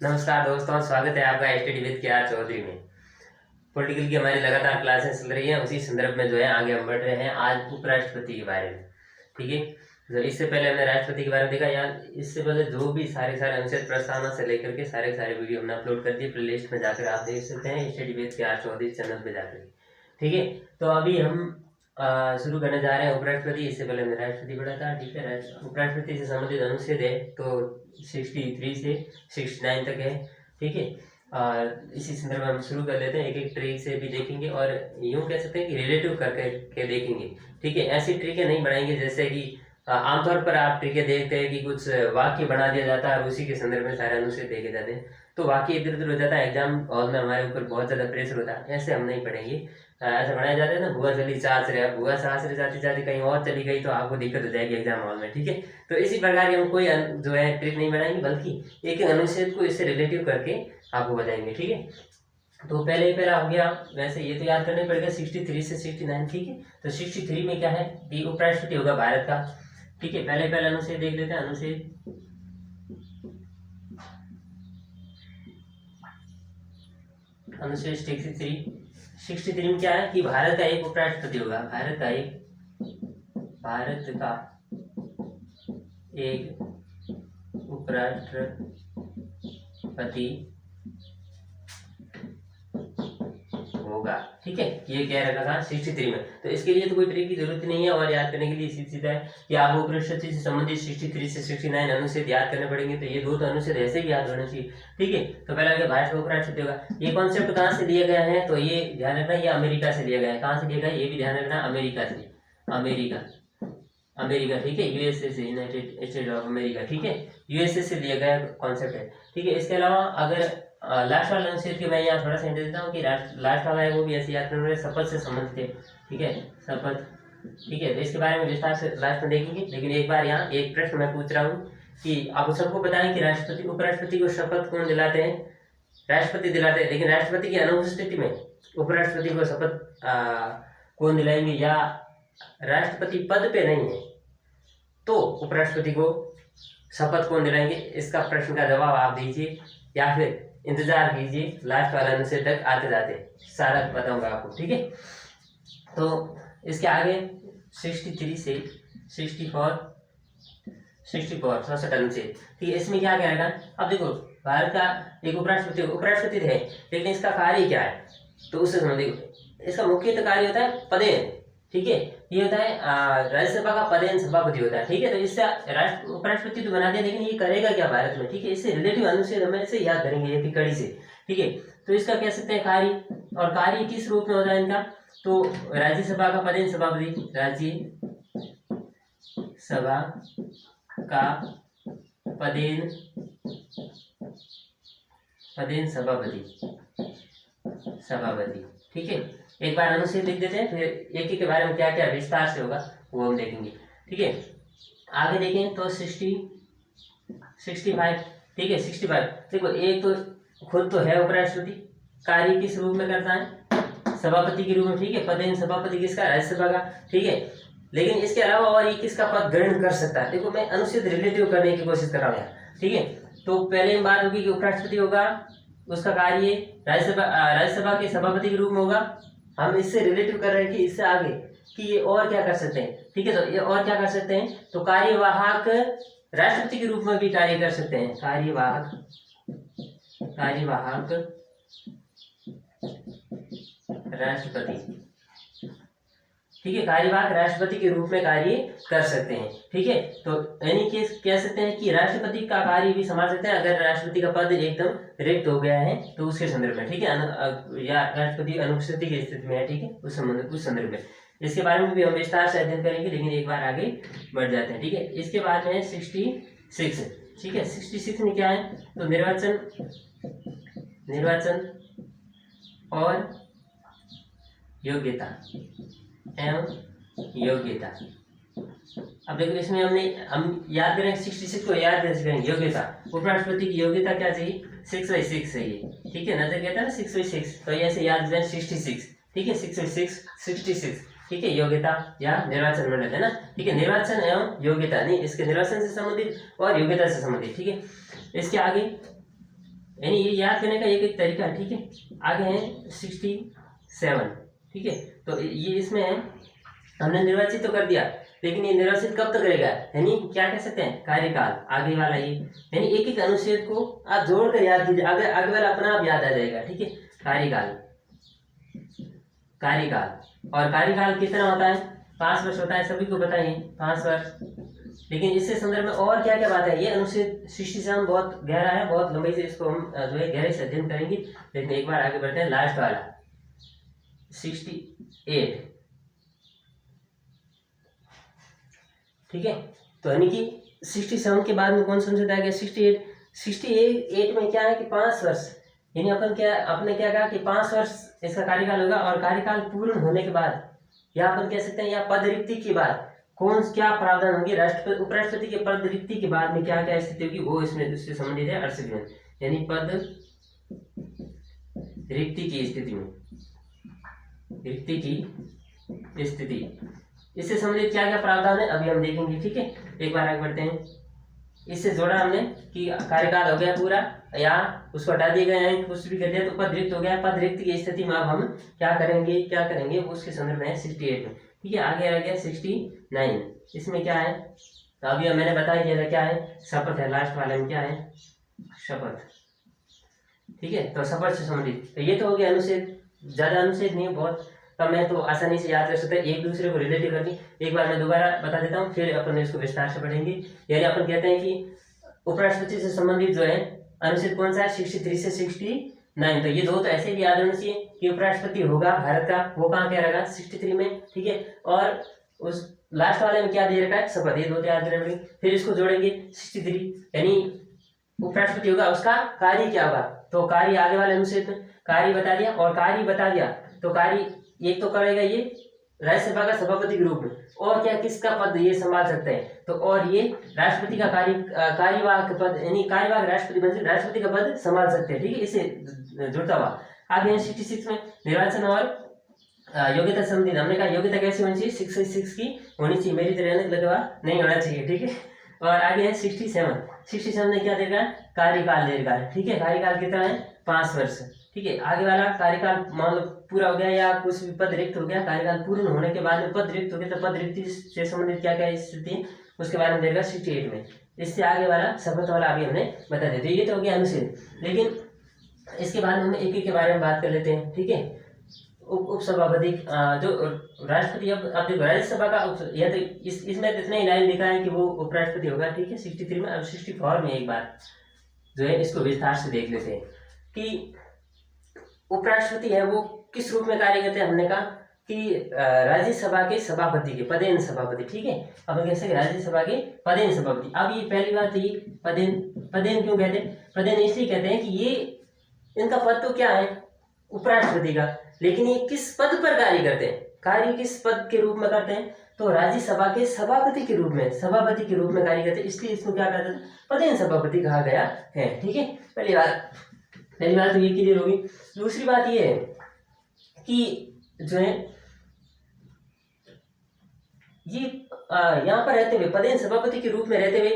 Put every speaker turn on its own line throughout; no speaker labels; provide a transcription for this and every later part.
नमस्कार दोस्तों, स्वागत है आपका स्टडी विद के आर चौधरी में। पॉलिटिकल की हमारी लगातार क्लासेस चल रही हैं, उसी संदर्भ में जो है आगे हम बढ़ रहे हैं आज उपराष्ट्रपति के बारे में। ठीक है, तो इससे पहले हमने राष्ट्रपति के बारे में देखा यार। इससे पहले जो भी सारे अनुच्छेद प्रस्तावना से लेकर के सारे वीडियो हमने अपलोड कर दिए, प्ले लिस्ट में जाकर आप देख सकते हैं स्टडी विद के आर चौधरी चैनल पे जाकर। ठीक है, तो अभी हम शुरू करने जा रहे हैं उपराष्ट्रपति। इससे पहले हमने राष्ट्रपति पढ़ा था। ठीक है, उपराष्ट्रपति से संबंधित अनुच्छेद है तो 63 से 69 तक है। ठीक है, इसी संदर्भ में हम शुरू कर लेते हैं। एक एक ट्रिक से भी देखेंगे और यूँ कह सकते हैं कि रिलेटिव करके के देखेंगे। ठीक है, ऐसी ट्रिकें नहीं बनाएंगे जैसे कि आमतौर पर आप ट्रिकें देखते हैं कि कुछ वाक्य बना दिया जाता है और उसी के संदर्भ में सारे अनुच्छेद देखे जाते हैं, तो वाक्य इधर उधर हो जाता है, एग्जाम हॉल में हमारे ऊपर बहुत ज़्यादा प्रेशर होता है। ऐसे हम नहीं पढ़ेंगे। ऐसा बनाया जाता है ना, बुआ चली चाच रहे, बुआ सास रहे जाती जाती कहीं और चली गई तो आपको दिक्कत हो जाएगी एग्जाम हॉल में। ठीक है, तो इसी प्रकार की हम कोई जो है ट्रिक नहीं बनाएंगे, बल्कि एक एक अनुच्छेद को इससे रिलेटिव करके आपको बताएंगे। ठीक है, तो पहला हो गया। वैसे ये तो याद करने पड़ेगा 63 से 69। ठीक है, तो 63 में क्या है कि उपराष्ट्रपति होगा भारत का। ठीक है, पहले अनुच्छेद देख लेते हैं। अनुच्छेद 63 में क्या है कि भारत का एक उपराष्ट्रपति होगा। भारत का एक उपराष्ट्रपति होगा। ठीक है, ये कह रखा था 63 में। तो इसके लिए तो कोई ट्रिक की जरूरत नहीं है और याद करने के लिए सीधा है कि आपको उपराष्ट्रपति से संबंधित 63 से 69 अनुच्छेद याद करने पड़ेंगे। तो ये दो तो अनुच्छेद ऐसे भी याद होने चाहिए। ठीक है, तो पहला क्या, भारत का उपराष्ट्रपति होगा। ये कॉन्सेप्ट कहाँ से लिया गया है तो ये ध्यान रखना, ये अमेरिका से लिया गया है। कहाँ से लिया गया है ये भी ध्यान रखना, अमेरिका से। अमेरिका ठीक है, यूएसए से, यूनाइटेड स्टेट ऑफ अमेरिका। ठीक है, यूएसए से लिया गया कॉन्सेप्ट है। ठीक है, इसके अलावा अगर लास्ट वाला अनुच्छेद के मैं यहाँ थोड़ा सा हिंट देता हूँ कि लास्ट वाला है वो भी ऐसे याद करना है, शपथ से संबंधित है। ठीक है, शपथ। ठीक है, तो इसके बारे में विस्तार से लास्ट में देखेंगे, लेकिन एक बार यहाँ एक प्रश्न मैं पूछ रहा हूँ कि आप सबको बताएं कि उपराष्ट्रपति को शपथ कौन दिलाते हैं? राष्ट्रपति दिलाते हैं, लेकिन राष्ट्रपति की अनुपस्थिति में उपराष्ट्रपति को शपथ कौन दिलाएंगे, या राष्ट्रपति पद पे नहीं है तो उपराष्ट्रपति को शपथ कौन दिलाएंगे? इसका प्रश्न का जवाब आप दीजिए या फिर इंतजार कीजिए लास्ट वाला अनुच्छेद तक आते जाते सारा बताऊंगा आपको। ठीक है, तो इसके आगे 63 से 64 64 अनुच्छेद। ठीक है, इसमें क्या कहेगा? अब देखो, भारत का एक उपराष्ट्रपति है, लेकिन इसका कार्य क्या है तो उससे देखो, इसका मुख्य कार्य होता है पदेन। ठीक है, ये होता है राज्यसभा का पदेन सभापति होता है। ठीक है, तो इससे उपराष्ट्रपति तो बना दिया, लेकिन ये करेगा क्या भारत में? ठीक है, इससे रिलेटिव अनुच्छेद हम ऐसे याद करेंगे एक कड़ी से। ठीक है, तो इसका कह सकते हैं कार्य, और कार्य किस रूप में होता है इनका? तो राज्यसभा का पदेन सभापति, राज्यसभा का पदेन सभापति। ठीक है, एक बार अनुच्छेद लिख देते हैं, फिर एक के बारे में क्या क्या विस्तार से होगा वो हम देखेंगे। ठीक है, आगे देखें तो 65। ठीक है, 65 देखो, एक तो खुद तो है उपराष्ट्रपति, कार्य किस रूप में करता है? सभापति के रूप में। ठीक है, पदेन सभापति किसका? राज्यसभा का। ठीक है, लेकिन इसके अलावा और ये किसका पद ग्रहण कर सकता है? देखो, मैं अनुच्छेद रिलेटिव करने की कोशिश कर रहा हूँ। ठीक है, तो पहले बात होगी कि उपराष्ट्रपति होगा, उसका कार्य राज्यसभा के सभापति के रूप में होगा। हम इससे रिलेटिव कर रहे हैं कि इससे आगे कि ये और क्या कर सकते हैं। ठीक है, तो ये और क्या कर सकते हैं तो कार्यवाहक राष्ट्रपति के रूप में भी कार्य कर सकते हैं। कार्यवाहक राष्ट्रपति। ठीक है, कार्यवाहक राष्ट्रपति के रूप में कार्य कर सकते हैं। ठीक है, तो यानी कि कह सकते हैं कि राष्ट्रपति का कार्य भी संभाल सकते हैं अगर राष्ट्रपति का पद एकदम रिक्त हो गया है तो उसके संदर्भ में। ठीक है, या राष्ट्रपति अनुपस्थिति की स्थिति में है। ठीक है, उस संदर्भ में इसके बारे में भी हम विस्तार से अध्ययन करेंगे, लेकिन एक बार आगे बढ़ जाते हैं। ठीक है, इसके बाद में 66। ठीक है, 66 में क्या है तो निर्वाचन और योग्यता। अब देखो, इसमें हम याद करेंगे 66 को याद कैसे करेंगे? योग्यता, उपराष्ट्रपति की योग्यता क्या चाहिए? 6/6 चाहिए। ठीक है, नजर कहता है ना 6/6, तो ऐसे याद करें 66। ठीक है, 66। ठीक है, योग्यता या निर्वाचन मंडल है ना। ठीक है, निर्वाचन एवं योग्यता नहीं, इसके निर्वाचन से संबंधित और योग्यता से संबंधित। ठीक है, इसके आगे यानी ये याद करने का एक तरीका है, ठीक है। आगे है 67, ठीक है। तो ये इसमें हमने निर्वाचित तो कर दिया, लेकिन ये निर्वाचित कब तक रहेगा, यानी क्या कह सकते हैं, कार्यकाल। आगे वाला ये यानी एक एक अनुच्छेद को आप जोड़कर याद कीजिए, आगे आगे वाला अपना आप याद आ जाएगा, ठीक है। कार्यकाल, कार्यकाल और कार्यकाल कितना होता है, 5 वर्ष होता है, सभी को पता है 5 वर्ष। लेकिन इससे संदर्भ में और क्या क्या बात है, ये अनुच्छेद 67 बहुत गहरा है, बहुत लंबाई से इसको हम जो है गहरे से अध्ययन करेंगे। लेकिन एक बार आगे बढ़ते हैं, लास्ट वाला 68, ठीक है। तो यानी कि 67 के बाद में कौन सा अनुच्छेद आ गया, 68 में क्या है कि 5 वर्ष, यानी आपने क्या कहा कि 5 वर्ष इसका कार्यकाल होगा, और कार्यकाल पूर्ण होने के बाद या अपन कह सकते हैं या पद रिक्ति के बाद क्या प्रावधान होंगे, राष्ट्रपति उपराष्ट्रपति के पद रिक्ति के बाद में क्या क्या स्थिति होगी, वो इसमें उससे संबंधित है 68 में। यानी पद रिक्ति की स्थिति में, रिक्ति की स्थिति, इससे संबंधित क्या क्या प्रावधान है अभी हम देखेंगे, ठीक है। एक बार आगे बढ़ते हैं। इससे जोड़ा हमने कि कार्यकाल हो गया पूरा, या उसको हटा दिया गया है, कुछ भी कर दिया तो पद रिक्त हो गया। पद रिक्त की स्थिति में अब हम क्या करेंगे उसके संदर्भ में 68 में, ठीक है। आगे आ गया 69, इसमें क्या है, तो अभी मैंने बता ही दिया था क्या है, शपथ है। लास्ट वाले में क्या है, शपथ, ठीक है। तो शपथ से संबंधित, तो ये तो हो गया अनुच्छेद, ज्यादा अनुच्छेद नहीं, बहुत कम है, तो आसानी से याद कर सकते हैं, एक दूसरे को रिलेटिव करनी। एक बार मैं दोबारा बता देता हूँ, फिर अपन इसको विस्तार से पढ़ेंगे। यानी अपन कहते हैं कि उपराष्ट्रपति से संबंधित जो है अनुच्छेद कौन सा है, 63 से 69। तो ये दो तो ऐसे भी याद होना चाहिए कि उपराष्ट्रपति होगा भारत का, वो कहाँ क्या रहेगा, 63 में, ठीक है। और उस लास्ट वाले में क्या दे रखा है, शपथ, ये दो तो याद रखेंगे। फिर इसको जोड़ेंगे 63, यानी उपराष्ट्रपति होगा, उसका कार्य क्या होगा, तो कार्य आगे वाले अनुच्छेद में कार्य बता दिया, और कार्य बता दिया तो कार्य एक तो करेगा ये राज्यसभा का सभापति के रूप में, और क्या किसका पद ये संभाल सकते हैं, तो और ये राष्ट्रपति का कार्यवाहक पद, यानी कार्यवाहक राष्ट्रपति बन सकते, राष्ट्रपति का पद संभाल सकते हैं, ठीक है। इससे जुड़ता हुआ आगे 66 में निर्वाचन और योग्यता संबंधी, हमने कहा योग्यता कैसी होनी चाहिए, 66 की होनी चाहिए, मेरी तरह लगवा नहीं होना चाहिए, ठीक है। और आगे है 67 में क्या देगा, कार्यकाल देगा, ठीक है। कार्यकाल कितना है, 5 वर्ष, ठीक है। आगे वाला कार्यकाल मान लो पूरा हो गया या कुछ भी पद रिक्त हो गया, कार्यकाल पूर्ण होने के बाद में पद रिक्त हो गया, तो पद रिक्ति से संबंधित क्या क्या स्थिति है उसके बारे में देगा 68 में। इससे आगे वाला शपथ वाला अभी हमने बता दिया। तो ये तो हो गया अनुच्छेद, लेकिन इसके बाद हम एक एक के बारे में बात कर लेते हैं, ठीक है। उपसभापति जो राष्ट्रपति, अब देखो राज्यसभा का या तो इसमें इतना ही लाइन लिखा है कि वो उपराष्ट्रपति होगा, ठीक है, 63 में। अब 64 में एक बार जो है इसको विस्तार से देख लेते हैं कि उपराष्ट्रपति है वो किस रूप में कार्य करते हैं। हमने कहा कि राज्यसभा के सभापति के पदेन सभापति, ठीक है। अब हम कह सकते राज्यसभा के पदेन सभापति। अब ये पहली बात, ये पदेन क्यों कहते हैं, पदेन इसलिए कहते हैं कि ये इनका पद तो क्या है, उपराष्ट्रपति का, लेकिन ये किस पद पर कार्य करते हैं, कार्य किस पद के रूप में करते हैं, तो राज्यसभा के सभापति के रूप में कार्य करते हैं, इसलिए इसको क्या कहते हैं, पदेन सभापति कहा गया है, ठीक है। पहली बात तो ये क्लियर होगी। दूसरी बात ये है कि जो है ये यहाँ पर रहते हुए पदेन सभापति के रूप में रहते हुए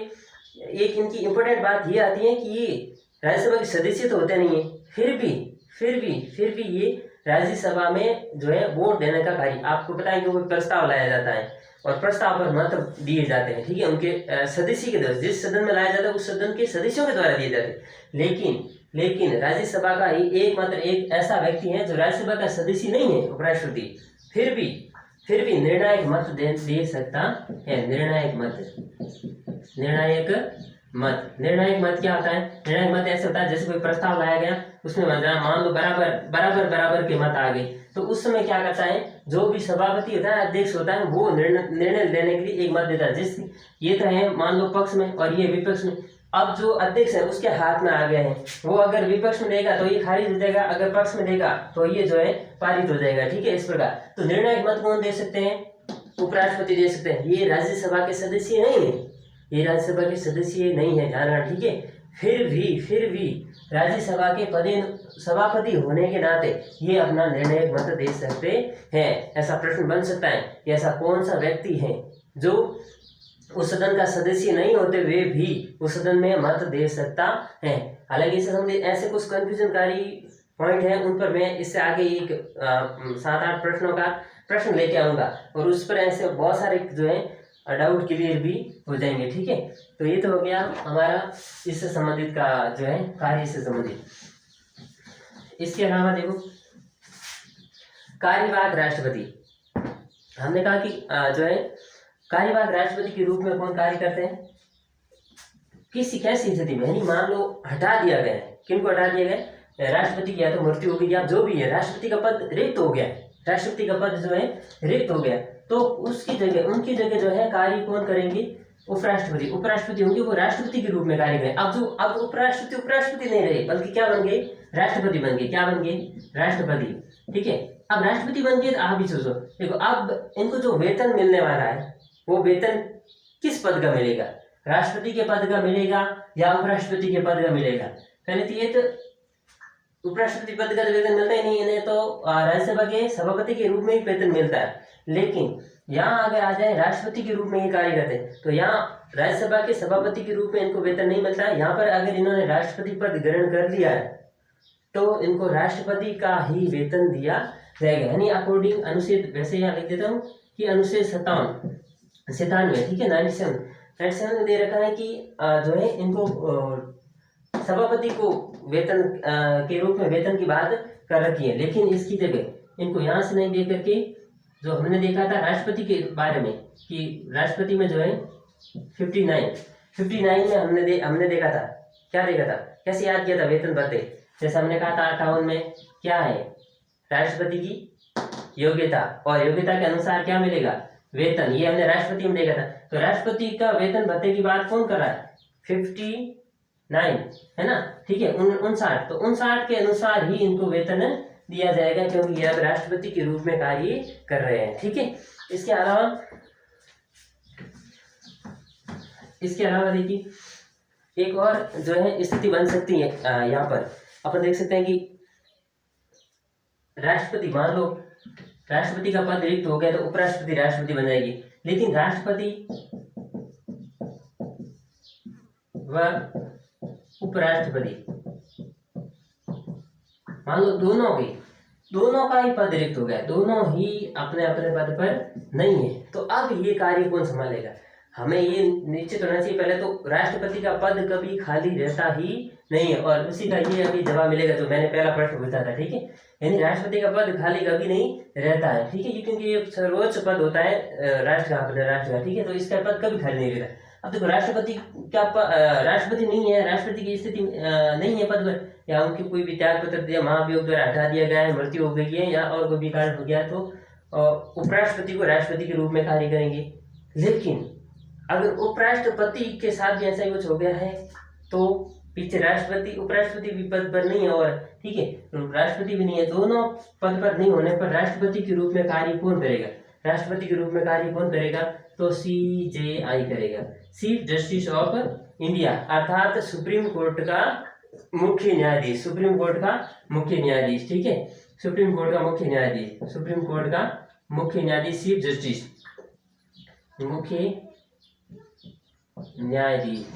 एक इनकी इंपॉर्टेंट बात ये आती है कि ये राज्यसभा के सदस्य तो होते नहीं है, फिर भी ये राज्यसभा में जो है वोट देने का कार्य, आपको पता है कि वो प्रस्ताव लाया जाता है और प्रस्ताव पर मत दिए जाते हैं, ठीक है, उनके सदस्य के द्वारा, जिस सदन में लाया जाता है उस सदन के सदस्यों के द्वारा दिए जाते हैं। लेकिन राज्यसभा का ही एकमात्र एक ऐसा व्यक्ति है जो राज्यसभा का सदस्य नहीं है, उपराष्ट्रपति, फिर भी निर्णायक मत दे सकता है। निर्णायक मत क्या होता है, निर्णायक मत ऐसे होता है जैसे कोई प्रस्ताव लाया गया, उसमें मान लो बराबर के मत आ गए, तो उस समय क्या करता है, जो भी सभापति होता है, अध्यक्ष होता है, वो निर्णय लेने के लिए एक मत देता है। जिस ये तो है मान लो पक्ष में और ये विपक्ष में। अब जो अध्यक्ष है उसके हाथ में आ गया है, वो अगर विपक्ष में देगा तो ये खारिज हो जाएगा, अगर पक्ष में देगा तो ये जो है पारित हो जाएगा, ठीक है। इस प्रकार तो निर्णायक मत कौन दे सकते हैं, उपराष्ट्रपति दे सकते हैं। ये राज्यसभा के सदस्य नहीं है, ध्यान रखना, ठीक है। फिर भी राज्यसभा के सभापति होने के नाते ये अपना निर्णायक मत दे सकते हैं। ऐसा प्रश्न बन सकता है कि ऐसा कौन सा व्यक्ति है जो उस सदन का सदस्य नहीं होते हुए भी उस सदन में मत दे सकता है। हालांकि इससे संबंधित ऐसे कुछ कंफ्यूजनकारी पॉइंट है, उन पर मैं इससे आगे एक 7-8 प्रश्नों का प्रश्न लेके आऊंगा और उस पर ऐसे बहुत सारे जो है डाउट क्लियर भी हो जाएंगे। ठीक है, तो ये तो हो गया हमारा इससे संबंधित का जो है कार्य से संबंधित। इसके अलावा देखो कार्यवाहक राष्ट्रपति, हमने कहा कि जो है कार्यवाहक राष्ट्रपति के रूप में कौन कार्य करते हैं, किसी कैसी स्थिति में, यानी मान लो हटा दिया गया है, किनको हटा दिया गया, राष्ट्रपति की या तो मृत्यु हो गई या जो भी है, राष्ट्रपति का पद रिक्त हो गया, राष्ट्रपति का पद जो है रिक्त हो गया, तो उसकी जगह उनकी जगह जो है कार्य कौन करेंगे, उपराष्ट्रपति। उपराष्ट्रपति होंगे, वो राष्ट्रपति के रूप में कार्य करें। अब उपराष्ट्रपति नहीं रहे, बल्कि क्या बन गए, राष्ट्रपति बन गए। क्या बन गए, राष्ट्रपति। ठीक है, अब राष्ट्रपति बन गए तो आप भी सोचो, देखो अब इनको जो वेतन मिलने वाला है वो वेतन किस पद का मिलेगा, राष्ट्रपति के पद का मिलेगा या उपराष्ट्रपति के पद का मिलेगा। पहले तो ये तो उपराष्ट्रपति पद का वेतन मिलता ही नहीं, इन्हें तो राज्यसभा के सभापति के रूप में ही वेतन मिलता है। लेकिन यहाँ अगर आ जाए राष्ट्रपति के रूप में ही कार्य करते हैं तो यहाँ राज्यसभा के सभापति के रूप में इनको वेतन नहीं मिलता है। यहाँ पर अगर इन्होंने राष्ट्रपति पद ग्रहण कर लिया है तो इनको राष्ट्रपति का ही वेतन दिया जाएगा, यानी अकॉर्डिंग अनुच्छेद, वैसे यहाँ लिख देता हूँ कि अनुच्छेद 97, ठीक है, 97 में दे रखा है कि जो है इनको सभापति को वेतन के रूप में वेतन की बात कर रखी है, लेकिन इसकी जगह इनको यहाँ से नहीं दे करके जो हमने देखा था राष्ट्रपति के बारे में कि राष्ट्रपति में जो है 59 में हमने देखा था, क्या देखा था, कैसे याद किया था वेतन भत्ते। जैसे हमने कहा था 58 में क्या है, राष्ट्रपति की योग्यता, और योग्यता के अनुसार क्या मिलेगा, वेतन। ये हमने राष्ट्रपति में देखा था। तो राष्ट्रपति का वेतन भत्ते की बात कौन कर रहा है, 59 है ना, ठीक है, 59। तो 59 के अनुसार ही इनको वेतन दिया जाएगा, क्योंकि ये अब राष्ट्रपति के रूप में कार्य कर रहे हैं। ठीक है, इसके अलावा देखिए एक और जो है स्थिति बन सकती है। यहाँ पर अपन देख सकते हैं कि राष्ट्रपति, मान लो राष्ट्रपति का पद रिक्त हो गया तो उपराष्ट्रपति राष्ट्रपति बन जाएगी, लेकिन राष्ट्रपति व उपराष्ट्रपति मान लो दोनों का ही पद रिक्त हो गया, दोनों ही अपने अपने पद पर नहीं है, तो अब ये कार्य कौन संभालेगा। हमें ये निश्चित होना चाहिए पहले तो राष्ट्रपति का पद कभी खाली रहता ही नहीं है, और उसी का ये अभी जवाब मिलेगा जो मैंने पहला प्रश्न पूछा था। ठीक है, यानी राष्ट्रपति का पद खाली कभी नहीं रहता है। ठीक है, ये क्योंकि ये सर्वोच्च पद होता है राष्ट्र का। ठीक है, तो इसका पद कभी खाली नहीं रहता। अब देखो राष्ट्रपति नहीं है, राष्ट्रपति की स्थिति नहीं है पद पर, या उनकी कोई भी त्याग पत्र दिया, महाभियोग द्वारा हटा दिया गया है, मृत्यु हो गई है, या और कोई भी कारण हो गया, तो उपराष्ट्रपति को राष्ट्रपति के रूप में कार्य करेंगे। लेकिन अगर उपराष्ट्रपति के साथ भी ऐसा कुछ हो गया है तो पीछे उपराष्ट्रपति भी पद पर नहीं है, और ठीक है राष्ट्रपति भी नहीं है, दोनों पद पर नहीं होने पर राष्ट्रपति के रूप में कार्य कौन करेगा, राष्ट्रपति के रूप में कार्य कौन करेगा, तो CJI करेगा, चीफ जस्टिस ऑफ इंडिया, अर्थात सुप्रीम कोर्ट का मुख्य न्यायाधीश, सुप्रीम कोर्ट का मुख्य न्यायाधीश। ठीक है, सुप्रीम कोर्ट का मुख्य न्यायाधीश, चीफ जस्टिस, मुख्य न्यायाधीश।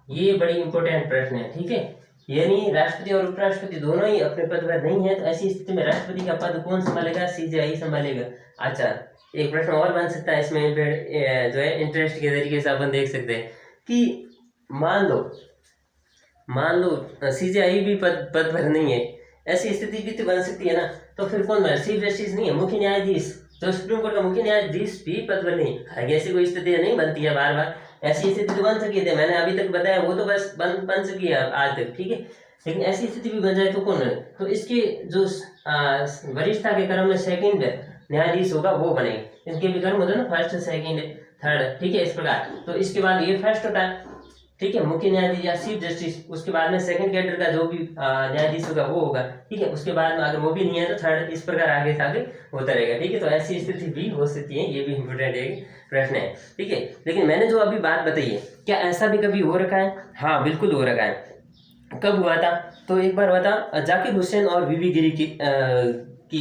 ये बड़ी इंपॉर्टेंट प्रश्न है। ठीक है, यानी राष्ट्रपति और उपराष्ट्रपति दोनों ही अपने पद पर नहीं है, तो ऐसी स्थिति में राष्ट्रपति का पद कौन संभालेगा, CJI संभालेगा। अच्छा, एक प्रश्न और बन सकता है इसमें जो है इंटरेस्ट के तरीके से अपन देख सकते हैं कि मान लो CJI भी पद पर नहीं है, ऐसी स्थिति भी तो बन सकती है ना, तो फिर कौन बने, चीफ जस्टिस नहीं है, मुख्य न्यायाधीश, तो सुप्रीम कोर्ट का मुख्य न्यायाधीश भी पद पर नहीं। हालांकि ऐसी कोई स्थिति नहीं बनती है बार बार, ऐसी स्थिति तो बन सकी थी, मैंने अभी तक बताया वो तो बस बन सकी है आज तक। ठीक है, लेकिन ऐसी स्थिति भी बन जाए तो कौन है, तो इसके जो वरिष्ठता के क्रम में सेकंड न्यायाधीश होगा वो बनेगा। इनके भी क्रम होता है ना, फर्स्ट सेकंड थर्ड। ठीक है, इस प्रकार, तो इसके बाद ये फर्स्ट होता है, ठीक है, मुख्य न्यायाधीश या चीफ जस्टिस, उसके बाद में सेकंड कैडर का जो भी न्यायाधीश होगा वो होगा। ठीक है, उसके बाद में अगर वो भी नहीं है तो थर्ड, इस प्रकार आगे से आगे होता रहेगा। ठीक है, तो ऐसी स्थिति भी हो सकती है, ये भी इम्पोर्टेंट एक प्रश्न है। ठीक है, लेकिन मैंने जो अभी बात बताई है, क्या ऐसा भी कभी हो रखा है? हाँ बिल्कुल हो रखा है। कब हुआ था, तो एक बार हुआ था जाकिर हुसैन और बीबी गिरी की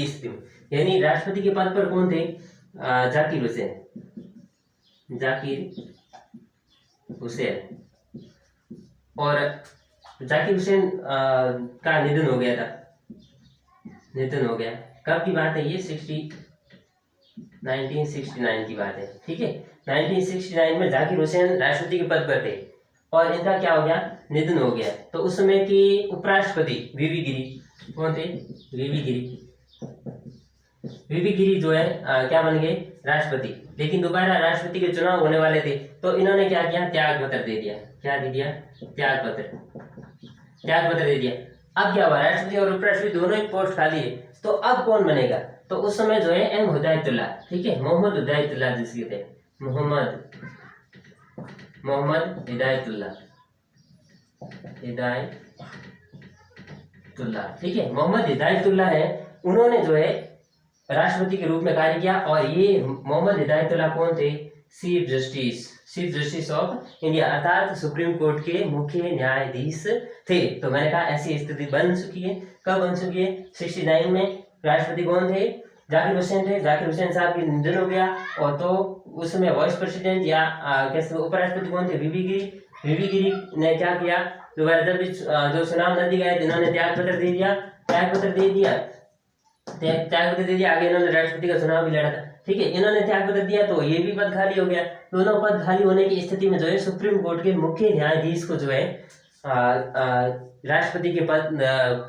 स्थिति में, यानी राष्ट्रपति के पद पर कौन थे, जाकिर हुसैन, जाकिर हुसैन। और जाकिर हुसैन का निधन हो गया था, निधन हो गया। कब की बात है ये? 1969 की बात है, ठीक है। 1969 में जाकिर हुसैन राष्ट्रपति के पद पर थे और इनका क्या हो गया? निधन हो गया। तो उस समय की उपराष्ट्रपति वीवी गिरी, कौन थे? वीवी गिरी। वीवी गिरी जो है क्या बन गए? राष्ट्रपति। लेकिन दोबारा राष्ट्रपति के चुनाव होने वाले थे तो इन्होंने क्या किया? त्याग पत्र दे दिया। क्या दे दिया? त्याग पत्र, त्याग पत्र दे दिया। अब क्या हुआ? राष्ट्रपति और उपराष्ट्रपति दोनों ही पोस्ट खाली है, तो अब कौन बनेगा? तो उस समय जो है एम हिदायतुल्लाह, ठीक है, मोहम्मद हिदायतुल्लाह जिसके थे, मोहम्मद हिदायतुल्लाह, ठीक है, मोहम्मद हिदायतुल्लाह है। उन्होंने जो है राष्ट्रपति के रूप में कार्य किया। और ये मोहम्मद हिदायतुल्लाह कौन थे? चीफ जस्टिस ऑफ इंडिया, अर्थात सुप्रीम कोर्ट के मुख्य न्यायाधीश थे। तो मैंने कहा ऐसी स्थिति बन चुकी है। कब बन चुकी है? 69 में। राष्ट्रपति कौन थे? जाकिर हुसैन थे। जाकिर हुसैन साहब की निधन हो गया और तो उसमें वाइस प्रेसिडेंट या कैसे उपराष्ट्रपति कौन थे? वीवी गिरी ने क्या किया? दोबारा जब जो चुनाव नजदीक आए इन्होंने त्याग पत्र दे दिया। आगे इन्होंने राष्ट्रपति का चुनाव भी लड़ा था, ठीक है। इन्होंने त्याग पत्र दिया तो ये भी पद खाली हो गया। दोनों पद खाली होने की स्थिति में जो है सुप्रीम कोर्ट के मुख्य न्यायाधीश को जो है राष्ट्रपति के पद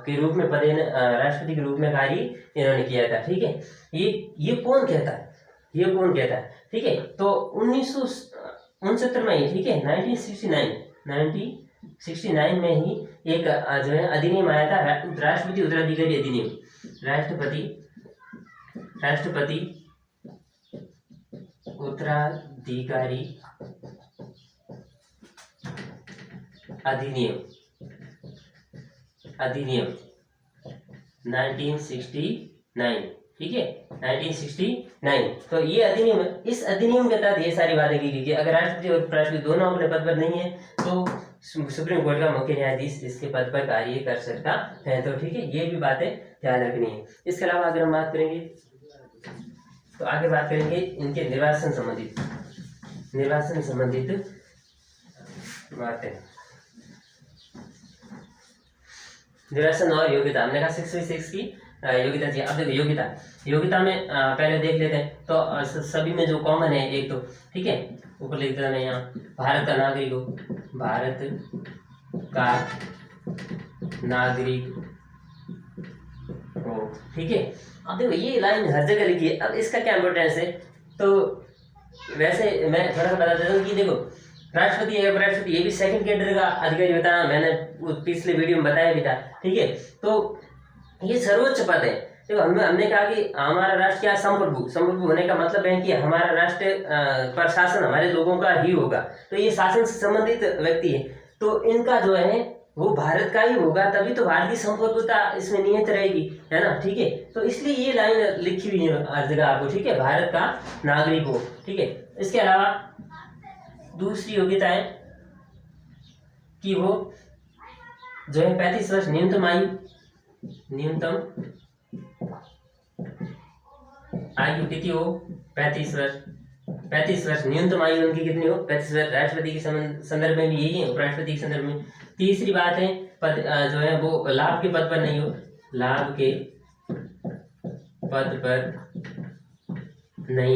के रूप में राष्ट्रपति के रूप में कार्य इन्होंने किया था, ठीक है। ये कौन कहता है? ठीक है। तो 1969 में ही, ठीक है, 1969 में ही एक जो है अधिनियम आया था, राष्ट्रपति उत्तराधिकारी अधिनियम। राष्ट्रपति उत्तराधिकारी अधिनियम 1969, ठीक है, 1969। तो ये अधिनियम, इस अधिनियम के तहत ये सारी बातें की गई कि अगर राष्ट्रपति और उपराष्ट्रपति दोनों अपने पद पर नहीं है तो सुप्रीम कोर्ट का मुख्य न्यायाधीश इसके पद पर कार्य कर सकता है। तो ठीक है, ये भी बातें ध्यान रखनी है। इसके अलावा अगर हम बात करेंगे तो आगे बात करेंगे इनके निर्वाचन संबंधित बातें। निर्वाचन और योग्यता, हमने कहा 6 की योग्यता चाहिए। अब देखो योग्यता में पहले देख लेते हैं। तो सभी में जो कॉमन है एक तो, ठीक है, ऊपर लिख देता मैं यहाँ, भारत का नागरिक हो, ठीक है। अब देखो ये लाइन हर जगह लिखी है। अब इसका क्या इम्पोर्टेंस है? तो वैसे मैं थोड़ा सा बता देता हूँ कि देखो राष्ट्रपति है, उपराष्ट्रपति, ये भी सेकंड कैडर का अधिकारी बताया, मैंने पिछले वीडियो में बताया भी था, ठीक है। तो ये सर्वोच्च पद है। देखो हमने कहा कि हमारा राष्ट्र क्या? संप्रभु होने का मतलब है कि हमारा राष्ट्र पर शासन हमारे लोगों का ही होगा। तो ये शासन से संबंधित व्यक्ति है, तो इनका जो है वो भारत का ही होगा, तभी तो भारत की संप्रभुता इसमें निहित रहेगी, है ना, ठीक है। तो इसलिए ये लाइन लिखी हुई है हर जगह आपको, ठीक है, भारत का नागरिक हो, ठीक है। इसके अलावा दूसरी योग्यता है कि वो जो है 35 वर्ष न्यूनतम आयु कितनी हो? 35 वर्ष न्यूनतम आयु उनकी कितनी हो? 35 वर्ष। राष्ट्रपति के संदर्भ में भी यही है, उपराष्ट्रपति के संदर्भ में। तीसरी बात है पद जो है वो लाभ के पद पर नहीं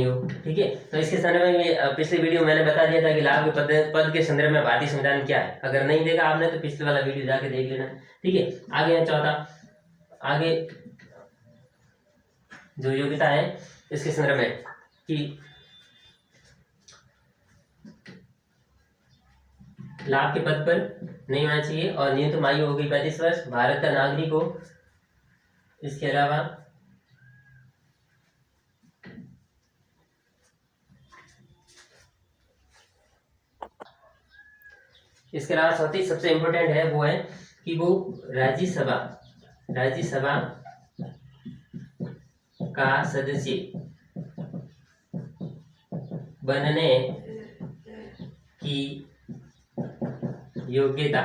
हो, ठीक है। तो इसके संदर्भ में पिछले वीडियो मैंने बता दिया था कि लाभ के पद के संदर्भ में भारतीय संविधान क्या है। अगर नहीं देखा आपने तो पिछले वाला वीडियो जाके देख लेना, ठीक है। आगे चौथा, आगे जो योग्यता है इसके संदर्भ में कि लाभ के पद पर नहीं होना चाहिए और न्यूनतम आयु हो गई 35 वर्ष, भारत का नागरिक हो। इसके अलावा चौथी सबसे इम्पोर्टेंट है वो है कि वो राज्यसभा का सदस्य बनने की योग्यता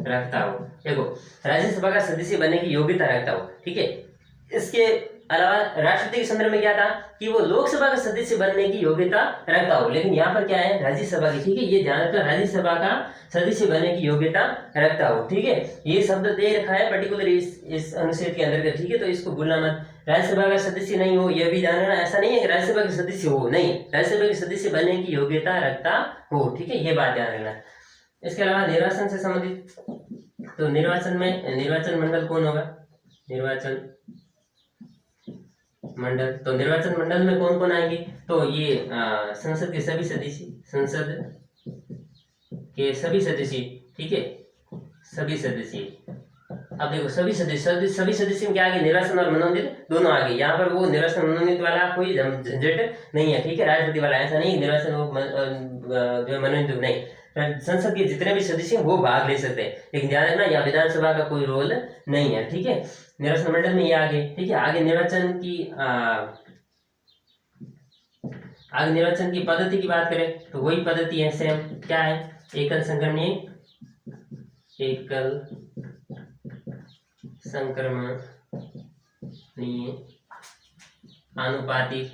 रखता हो। देखो राज्यसभा का सदस्य बनने की योग्यता रखता हो, ठीक है। इसके अलावा राष्ट्रपति के संदर्भ में क्या था कि वो लोकसभा का सदस्य बनने की योग्यता रखता हो, लेकिन यहाँ पर क्या है, राज्यसभा की, ठीक है, ये ध्यान रखना, राज्यसभा का सदस्य बनने की योग्यता रखता हो, ठीक है। ये शब्द दे रखा है पर्टिकुलर इस अनुच्छेद के अंतर्गत, ठीक है, तो इसको भूलना मत। राज्यसभा का सदस्य नहीं हो, यह भी ध्यान रखना, ऐसा नहीं है कि राज्यसभा के सदस्य हो, नहीं, राज्यसभा के सदस्य बनने की योग्यता रखता हो, ठीक है, ये बात ध्यान रखना। इसके अलावा निर्वाचन से संबंधित, तो निर्वाचन में निर्वाचन मंडल कौन होगा, निर्वाचन मंडल, तो निर्वाचन मंडल में कौन कौन आएंगे, तो ये संसद के सभी सदस्य, संसद के सभी सदस्य, ठीक है, सभी सदस्य। अब देखो सभी सदस्य में क्या आगे, निर्वाचन और मनोनीत दोनों आगे, यहाँ पर वो निर्वाचन मनोनीत वाला कोई झंझट नहीं है, ठीक है, राष्ट्रपति वाला ऐसा नहीं, निर्वाचन जो है मनोनीत नहीं, संसद के जितने भी सदस्य हैं वो भाग ले सकते हैं, लेकिन ध्यान रखना यहाँ विधानसभा का कोई रोल नहीं है, ठीक है। निर्वाचन मंडल में ये आगे, ठीक है, आगे निर्वाचन की पद्धति की बात करें तो वही पद्धति है सेम, क्या है, एकल संक्रमणीय आनुपातिक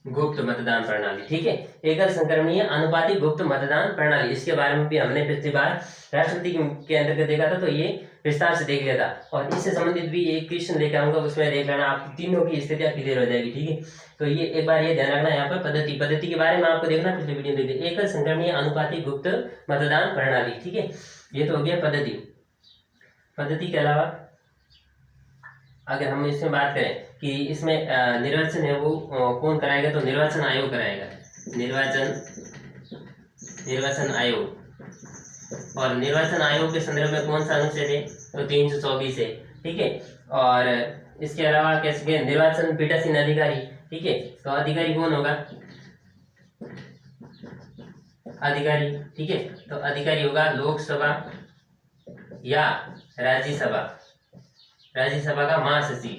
गुप्त मतदान प्रणाली, ठीक है, एकल संक्रमणीय अनुपातिक गुप्त मतदान प्रणाली, इसके बारे में भी हमने पिछली बार राष्ट्रपति के अंतर्गत देखा था, तो ये विस्तार से देख लिया था, और इससे संबंधित भी एक क्वेश्चन लेकर आऊंगा, उसमें देख लेना, आप तीनों की स्थितियां क्लियर हो जाएगी, ठीक है। तो ये एक बार ये ध्यान रखना, यहाँ पर पद्धति के बारे में आपको देखना, पिछले वीडियो में देखिए, एकल संक्रमणीय अनुपातिक गुप्त मतदान प्रणाली, ठीक है, ये तो हो गया पद्धति के अलावा अगर हम इसमें बात करें कि इसमें निर्वाचन है वो कौन कराएगा, तो निर्वाचन आयोग कराएगा, निर्वाचन आयोग, और निर्वाचन आयोग के संदर्भ में कौन सा अनुच्छेद है, तो 324 है, ठीक है। और इसके अलावा कैसे निर्वाचन पीठासीन अधिकारी, ठीक है, तो अधिकारी कौन होगा, अधिकारी, ठीक है, तो अधिकारी होगा लोकसभा या राज्यसभा का महासचिव,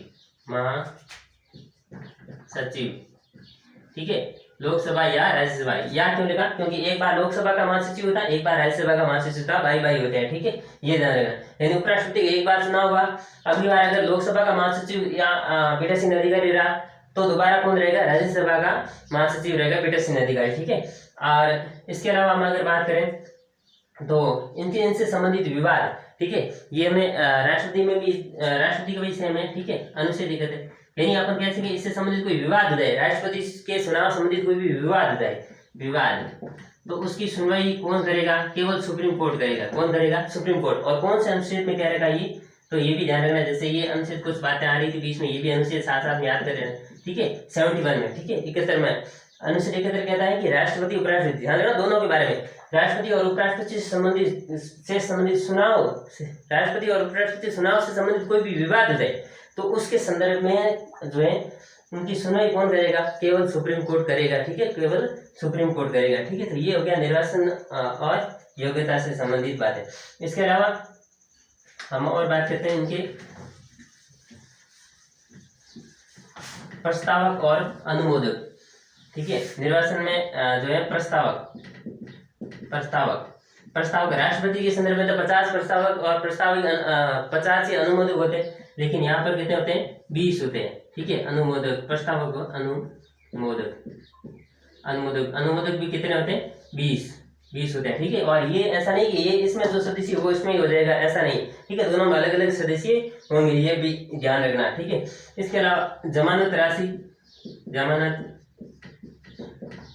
ठीक है, लोकसभा या राज्यसभा, या क्यों लिखा, क्योंकि एक बार लोकसभा का महासचिव होता है, एक बार राज्यसभा का महासचिव होता है, भाई होते हैं, ठीक है, ये ध्यान रखना। यानी उपराष्ट्रपति एक बार चुनाव हुआ, अगली बार अगर लोकसभा का महासचिव या पीठासीन अधिकारी रहा तो दोबारा कौन रहेगा, राज्यसभा का महासचिव रहेगा, पीठासीन अधिकारी, ठीक है। और इसके अलावा हम अगर बात करें तो इनसे संबंधित विवाद, ठीक है, ये हमें राष्ट्रपति का भी सेम है, ठीक है, अनुच्छेद 71, यानी अपन कह सके इससे संबंधित कोई विवाद हो जाए, राष्ट्रपति के चुनाव संबंधित कोई भी विवाद हो जाए, तो उसकी सुनवाई कौन करेगा, केवल सुप्रीम कोर्ट करेगा, कौन करेगा, सुप्रीम कोर्ट। और कौन से अनुच्छेद में क्या रहेगा ये, तो ये भी ध्यान रखना, जैसे ये अनुच्छेद कुछ बातें आ रही थी बीच में, ये भी अनुच्छेद साथ में याद कर लेना, ठीक है, 71 में, ठीक है, 71 में अनुच्छेद 71 कहता है कि राष्ट्रपति उपराष्ट्रपति, ध्यान रखना दोनों के बारे में, राष्ट्रपति और उपराष्ट्रपति से संबंधित चुनाव, राष्ट्रपति और उपराष्ट्रपति चुनाव से संबंधित कोई भी विवाद हो जाए तो उसके संदर्भ में जो है उनकी सुनवाई कौन करेगा, केवल सुप्रीम कोर्ट करेगा, ठीक है, केवल सुप्रीम कोर्ट करेगा, ठीक है। तो ये हो गया निर्वाचन और योग्यता से संबंधित बातें। इसके अलावा हम और बात करते हैं इनके प्रस्तावक और अनुमोदक, ठीक है, निर्वाचन में जो है प्रस्तावक राष्ट्रपति के संदर्भ में तो 50 प्रस्तावक और 50 ही अनुमोदक होते हैं, लेकिन यहाँ पर कितने होते हैं, 20 होते हैं, ठीक है, अनुमोदक, प्रस्तावक और अनुमोदक भी कितने होते हैं, 20 होते हैं, ठीक है। और ये ऐसा नहीं कि ये इसमें जो सदस्य वो इसमें ही हो जाएगा, ऐसा नहीं, ठीक है, दोनों में अलग अलग सदस्य होंगे, ये भी ध्यान रखना, ठीक है। इसके अलावा जमानत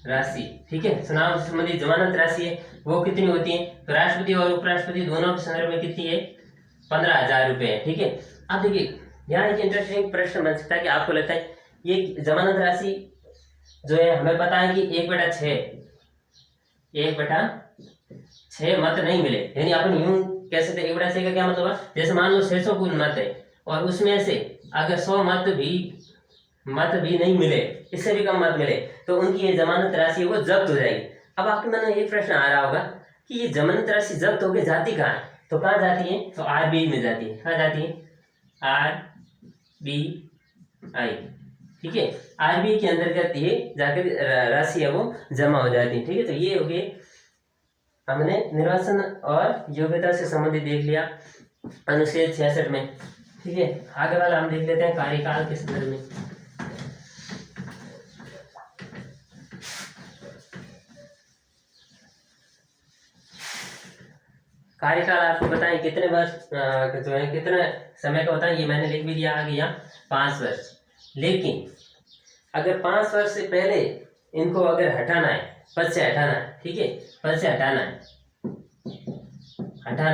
राशि, ठीक है, चुनाव से संबंधित जमानत राशि है वो कितनी होती है, तो राष्ट्रपति और उपराष्ट्रपति दोनों के संदर्भ में कितनी है, 15,000 रुपए, ठीक है। अब देखिए यहाँ एक इंटरेस्टिंग प्रश्न बन सकता है कि आपको लगता है ये जमानत राशि जो है, हमें पता है कि 1/6 मत नहीं मिले, यानी अपन यूं कह सकते 1/6 का क्या मतलब है, जैसे मान लो 600 कुल मत है और उसमें से अगर 100 मत भी नहीं मिले, इससे भी कम मत मिले, तो उनकी ये जमानत राशि वो जब्त हो जाएगी। अब आपके मन में एक प्रश्न आ रहा होगा कि ये जमानत राशि जब्त होकर जाती कहाँ है, तो कहाँ जाती है, तो RBI में जाती है, कहाँ जाती है, RBI, ठीक है, RBI के अंतर्गत ये जाकर राशि है वो जमा हो जाती है, ठीक है। तो ये हो गए, हमने निर्वाचन और योग्यता से संबंधित देख लिया। अनुच्छेद 66 में। ठीक है, आगे वाला हम देख लेते हैं कार्यकाल के संदर्भ में। कार्यकाल आपको बताएं कितने वर्ष जो है कितने समय का होता है, ये मैंने लिख भी दिया आगे यहाँ 5 वर्ष। लेकिन अगर 5 वर्ष से पहले इनको अगर हटाना है, पद से हटाना है, ठीक है, पद से हटाना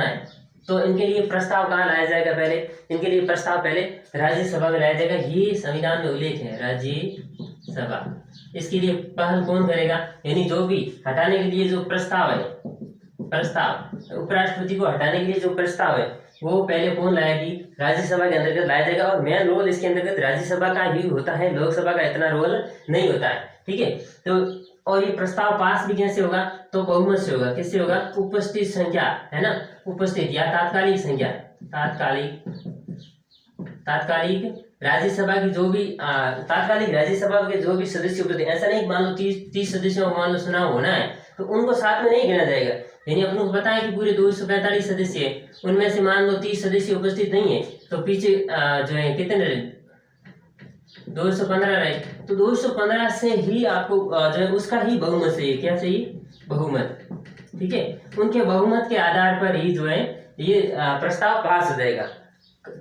है तो इनके लिए प्रस्ताव कहाँ लाया जाएगा? पहले इनके लिए प्रस्ताव पहले राज्यसभा में लाया जाएगा। ये संविधान में उल्लेख है, राज्यसभा। इसके लिए पहल कौन करेगा? यानी जो भी हटाने के लिए जो प्रस्ताव है, प्रस्ताव उपराष्ट्रपति को हटाने के लिए जो प्रस्ताव है वो पहले कौन लाएगी? राज्यसभा के अंतर्गत लाया जाएगा। और मेन रोल इसके अंतर्गत राज्यसभा का ही होता है, लोकसभा का इतना रोल नहीं होता है। ठीक है, तो और ये प्रस्ताव पास भी कैसे होगा? तो बहुमत से होगा। किससे होगा? उपस्थित संख्या, है ना, उपस्थित या तात्कालिक संख्या, तात्कालिक राज्यसभा की जो भी तात्कालिक राज्यसभा के जो भी सदस्य उपस्थित, ऐसा नहीं मान लो 30 सदस्यों का मान लो चुनाव होना है तो उनको साथ में नहीं गिना जाएगा। यानी अपन को पता है कि पूरे 245 सदस्य है, उनमें से मान लो 30 सदस्य उपस्थित नहीं है तो पीछे जो है कितने रहे? 215 रहे। तो 215 से ही आपको जो है उसका ही बहुमत चाहिए। क्या चाहिए? बहुमत। ठीक है, उनके बहुमत के आधार पर ही जो है ये प्रस्ताव पास हो जाएगा।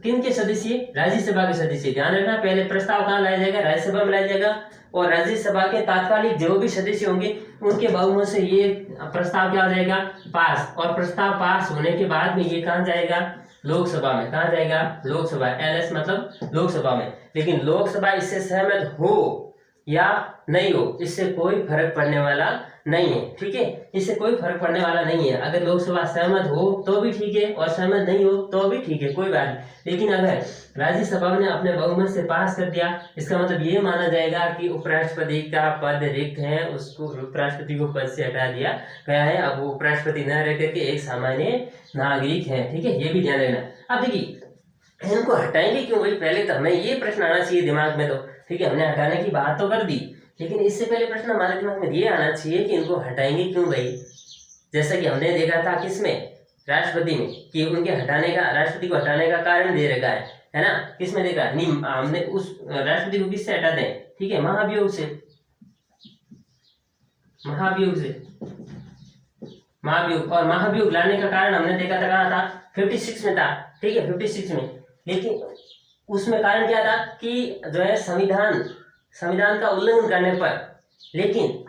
किन के सदस्य? राज्यसभा के सदस्य। ध्यान रखना, पहले प्रस्ताव कहाँ लाया जाएगा? राज्यसभा में लाया जाएगा। और राज्यसभा के तात्कालिक जो भी सदस्य होंगे उनके बहुमत से ये प्रस्ताव क्या हो जाएगा? पास। और प्रस्ताव पास होने के बाद में ये कहाँ जाएगा? लोकसभा में। कहाँ जाएगा? लोकसभा। एलएस मतलब लोकसभा में। लेकिन लोकसभा इससे सहमत हो या नहीं हो, इससे कोई फर्क पड़ने वाला नहीं है। ठीक है, इससे कोई फर्क पड़ने वाला नहीं है। अगर लोकसभा सहमत हो तो भी ठीक है और सहमत नहीं हो तो भी ठीक है, कोई बात नहीं। लेकिन अगर राज्यसभा ने अपने बहुमत से पास कर दिया, इसका मतलब ये माना जाएगा कि उपराष्ट्रपति का पद रिक्त है, उसको उपराष्ट्रपति को पद से हटा दिया गया है। अब वो उपराष्ट्रपति न रह करके एक सामान्य नागरिक है। ठीक है, ये भी ध्यान रखना। अब देखिए इनको हटाएंगे क्यों भाई? पहले तो हमें ये प्रश्न आना चाहिए दिमाग में। तो ठीक है, हमने हटाने की बात तो कर दी, लेकिन इससे पहले प्रश्न हमारे दिमाग में ये आना चाहिए कि इनको हटाएंगे क्यों भाई? जैसा कि हमने देखा था किसमें? राष्ट्रपति में, कि उनके हटाने का, राष्ट्रपति को हटाने का कारण दे रखा है ना? किसमें देखा? नहीं, हमने उस राष्ट्रपति को किससे हटाते हैं? ठीक है, महाभियोग से। महाभियोग और महाभियोग लाने का कारण हमने देखा था कहाँ था? 56 में था। ठीक है, 56 में। लेकिन उसमें कारण क्या था कि जो है संविधान का उल्लंघन करने पर। लेकिन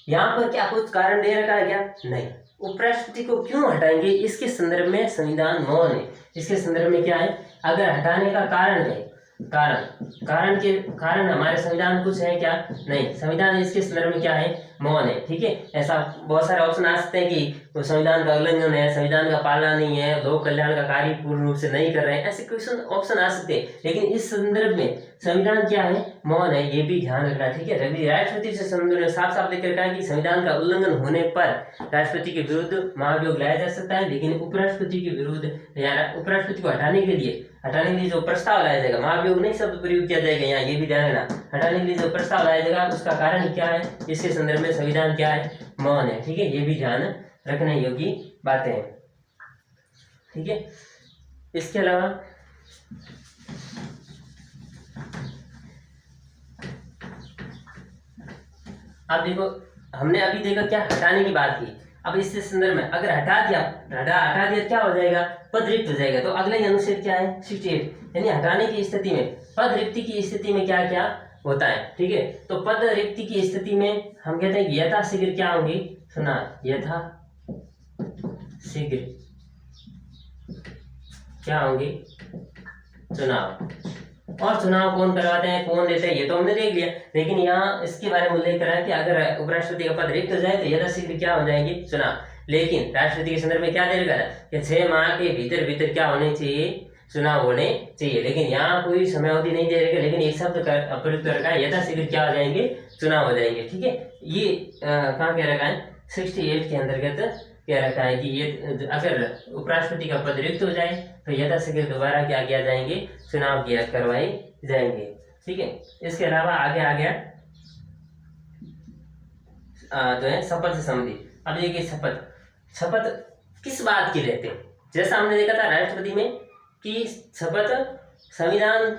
यहाँ पर क्या कुछ कारण दे रखा है क्या? नहीं। उपराष्ट्रपति को क्यों हटाएंगे इसके संदर्भ में संविधान मौन है। इसके संदर्भ में क्या है? अगर हटाने का कारण है, कारण हमारे संविधान कुछ है क्या? नहीं। संविधान इसके संदर्भ में क्या है? मौन है। ठीक है, ऐसा बहुत सारे ऑप्शन आ सकते हैं कि संविधान का उल्लंघन है, संविधान का पालना नहीं है, लोक कल्याण का कार्य पूर्ण रूप से नहीं कर रहे हैं, ऐसे क्वेश्चन ऑप्शन आ सकते हैं। लेकिन इस संदर्भ में संविधान क्या है? मौन है, ये भी ध्यान रखना। ठीक है, रवि राष्ट्रपति से संदर्भ में साफ साफ लिख रखा है कि संविधान का उल्लंघन होने पर राष्ट्रपति के विरुद्ध महाभियोग लाया जा सकता है। लेकिन उपराष्ट्रपति के विरुद्ध या उपराष्ट्रपति को हटाने के लिए जो प्रस्ताव लाया जाएगा, महाभियोग नहीं शब्द प्रयोग किया जाएगा यहाँ, ये भी ध्यान रखना। हटाने के लिए जो प्रस्ताव लाया जाएगा उसका कारण क्या है? इसके संदर्भ में संविधान क्या है? मौन है। ठीक है, ये भी ध्यान रखने योग्य बातें हैं। ठीक है, इसके अलावा अब देखो, हमने अभी देखा क्या? हटाने की बात की। अब इससे संदर्भ में अगर हटा दिया क्या हो जाएगा? पद रिक्त हो जाएगा। तो अगला अनुच्छेद क्या है? 68। यानी हटाने की स्थिति में, पद रिक्ति की स्थिति में क्या क्या होता है? ठीक है, तो पद रिक्ति की स्थिति में हम कहते हैं यथाशीघ्र क्या होंगी? सुना, यथाशीघ्र क्या होंगी? चुनाव। और चुनाव कौन करवाते हैं, कौन देते हैं, ये तो हमने देख लिया। लेकिन यहाँ इसके बारे में उल्लेख करा है कि अगर उपराष्ट्रपति का पद रिक्त हो जाए तो यथाशीघ्र क्या हो जाएगी? चुनाव। लेकिन राष्ट्रपति के संदर्भ में क्या दे रखा है कि 6 माह के भीतर क्या होने चाहिए? चुनाव होने चाहिए। लेकिन यहाँ कोई समयावधि नहीं दे रखा, लेकिन एक शब्द प्रयुक्त कर रखा है, यथाशीघ्र क्या हो जाएंगे? चुनाव हो जाएंगे। ठीक है, ये कहाँ कह रखा है? 68 के अंतर्गत कह रखा है कि ये अगर उपराष्ट्रपति का पद रिक्त हो जाए तो यथाशीघ्र दोबारा क्या किया जाएंगे? चुनाव करवाए जाएंगे। ठीक है, इसके अलावा आगे आ गया जो है शपथ से संबंधित। अब देखिए शपथ किस बात की रहते हैं? जैसा हमने देखा था राष्ट्रपति में की शपथ, संविधान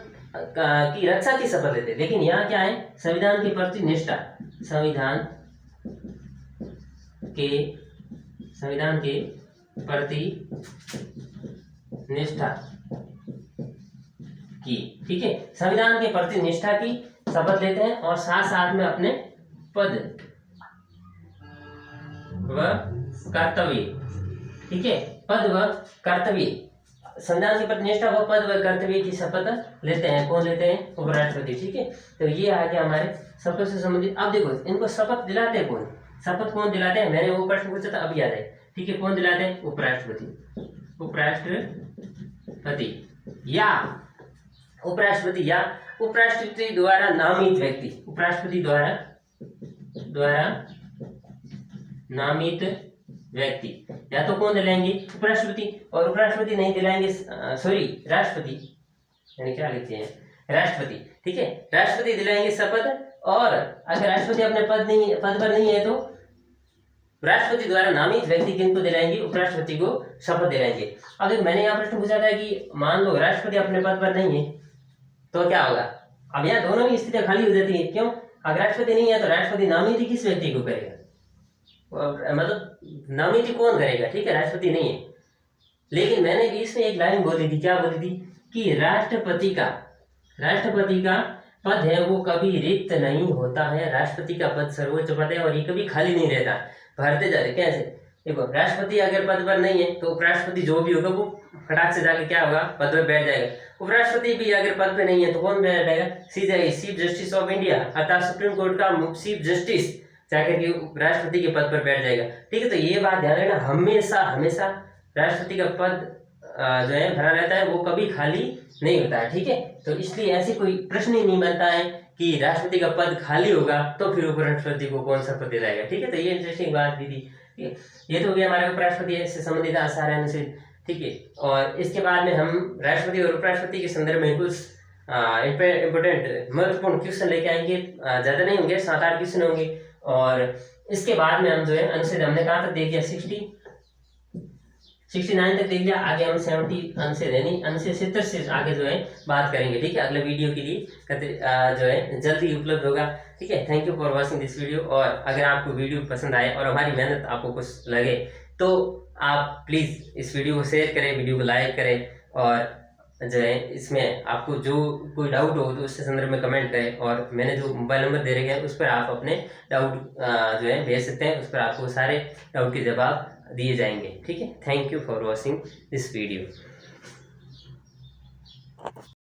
की रक्षा की शपथ लेते हैं। लेकिन यहाँ क्या है, संविधान के प्रति निष्ठा, संविधान के प्रति निष्ठा की, ठीक है, संविधान के प्रति निष्ठा की शपथ लेते हैं और साथ साथ में अपने पद व कर्तव्य, ठीक है, पद व कर्तव्य, संविधान के प्रति निष्ठा व पद व कर्तव्य की शपथ लेते हैं। कौन लेते हैं? उपराष्ट्रपति, ठीक है। तो ये आ गया हमारे शपथ से संबंधित। अब देखो इनको शपथ दिलाते हैं कौन, शपथ कौन दिलाते हैं, मैंने वो प्रश्न पूछा था, अब याद है, ठीक है, कौन दिलाते हैं? उपराष्ट्रपति, उपराष्ट्रपति या उपराष्ट्रपति या उपराष्ट्रपति द्वारा नामित व्यक्ति, उपराष्ट्रपति द्वारा नामित व्यक्ति, या तो कौन दिलाएंगे? उपराष्ट्रपति, और उपराष्ट्रपति नहीं दिलाएंगे, सॉरी राष्ट्रपति, यानी क्या लिखते हैं? राष्ट्रपति, ठीक है, राष्ट्रपति दिलाएंगे शपथ। और अगर राष्ट्रपति अपने पद पर नहीं है तो राष्ट्रपति द्वारा नामित व्यक्ति किनको दिलाएंगे? उपराष्ट्रपति को शपथ दिलाएंगे। अब मैंने यहाँ प्रश्न पूछा था कि मान लो राष्ट्रपति अपने पद पर नहीं है तो क्या होगा? अब यहाँ दोनों की स्थितियां खाली हो जाती है। क्यों? अगर राष्ट्रपति नहीं है तो राष्ट्रपति नामित किस व्यक्ति को करेगा? मतलब नामित कौन करेगा? ठीक है, राष्ट्रपति नहीं है। लेकिन मैंने इसमें एक लाइन बोली थी, क्या बोली थी? कि राष्ट्रपति का पद है वो कभी रिक्त नहीं होता है, राष्ट्रपति का पद सर्वोच्च पद है और ये कभी खाली नहीं रहता, भरते जा रहे। कैसे? देखो, राष्ट्रपति अगर पद पर नहीं है तो उपराष्ट्रपति जो भी होगा वो फटाक से जाके क्या होगा? पद पर बैठ जाएगा। उपराष्ट्रपति भी अगर पद पे नहीं है तो कौन बैठ जाएगा? सीधा चीफ जस्टिस ऑफ इंडिया अर्थात सुप्रीम कोर्ट का चीफ जस्टिस जाकर के राष्ट्रपति के पद पर बैठ जाएगा। ठीक है, तो ये बात ध्यान रखना, हमेशा राष्ट्रपति का पद जो है भरा रहता है, वो कभी खाली नहीं होता है। ठीक है, तो इसलिए ऐसी कोई प्रश्न ही नहीं बनता है कि राष्ट्रपति का पद खाली होगा तो फिर उपराष्ट्रपति को कौन शपथ दिलाएगा। ठीक है, तो ये इंटरेस्टिंग बात भी थी। ये तो हो गया हमारे उपराष्ट्रपति से संबंधित सारे अनुच्छेद। ठीक है, और इसके बाद में हम राष्ट्रपति और उपराष्ट्रपति के संदर्भ में कुछ इम्पोर्टेंट महत्वपूर्ण क्वेश्चन लेके आएंगे। ज्यादा नहीं होंगे, 7-8 क्वेश्चन होंगे। और इसके बाद में हम जो है अनुच्छेद हमने कहाँ तक देख लिया? 69 तक देख लिया। आगे हम 70 अनुच्छेद यानी अनुच्छेद 70 से आगे जो है बात करेंगे। ठीक है, अगले वीडियो के लिए जो है जल्दी उपलब्ध होगा। ठीक है, thank you for watching this video. और अगर आपको वीडियो पसंद आए और हमारी मेहनत आपको कुछ लगे तो आप प्लीज़ इस वीडियो को शेयर करें, वीडियो को लाइक करें, और जो है इसमें आपको जो कोई डाउट हो तो उसके संदर्भ में कमेंट करें। और मैंने जो मोबाइल नंबर दे रखे हैं उस पर आप अपने डाउट जो है भेज सकते हैं, उस पर आपको सारे डाउट के जवाब दिए जाएंगे। ठीक है, thank you for watching this video.